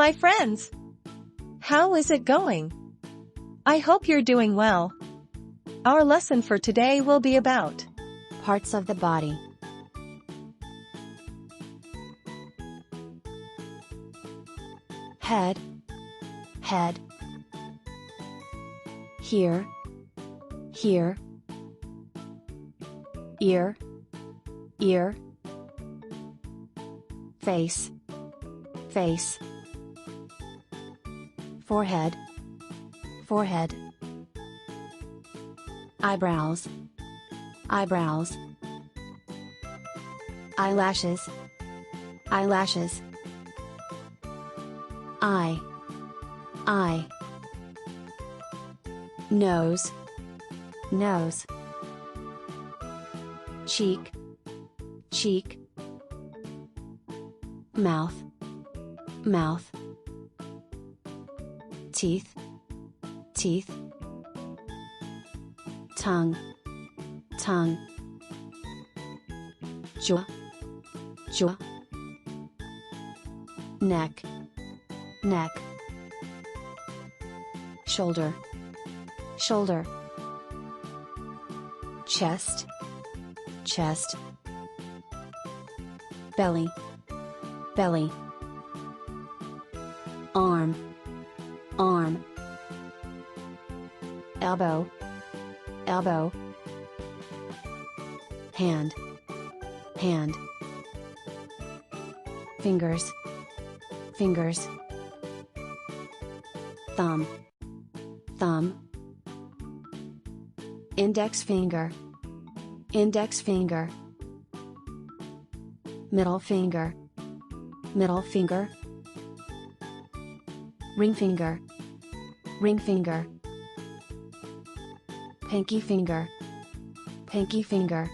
my friends! How is it going? I hope you're doing well. Our lesson for today will be about parts of the body. Head, head. Here, here. Ear, ear. Face, face. Forehead, forehead. Eyebrows, eyebrows. Eyelashes, eyelashes. Eye, eye. Nose, nose. Cheek, cheek. Mouth, mouth. Teeth, teeth. Tongue, tongue. Jaw, jaw. Neck, neck. Shoulder, shoulder. Chest, chest. Belly, belly. Arm, arm. Elbow, elbow. Hand, hand. Fingers, fingers. Thumb, thumb. Index finger, index finger. Middle finger, middle finger. Ring finger, ring finger. Pinky finger, pinky finger.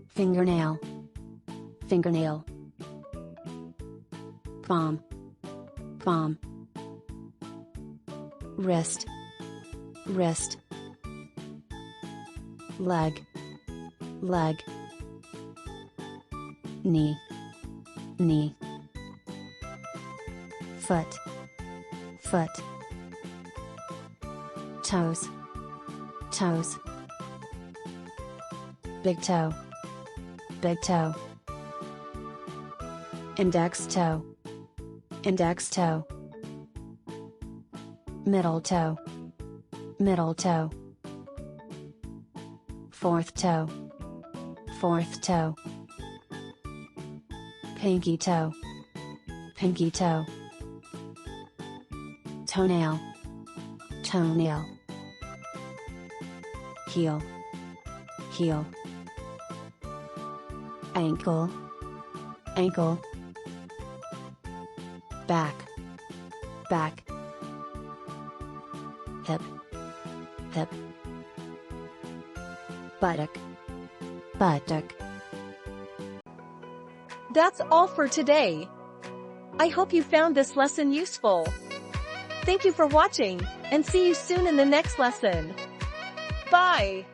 Fingernail, fingernail. Palm, palm. Wrist, wrist. Leg, leg. Knee, knee. Foot, foot. Toes, toes. Big toe, big toe. Index toe, index toe. Middle toe, middle toe. Fourth toe, fourth toe. Pinky toe, pinky toe. Toenail, toenail. Heel, heel. Ankle, ankle. Back, back. Hip, hip. Buttock, buttock. That's all for today. I hope you found this lesson useful. Thank you for watching, and see you soon in the next lesson. Bye!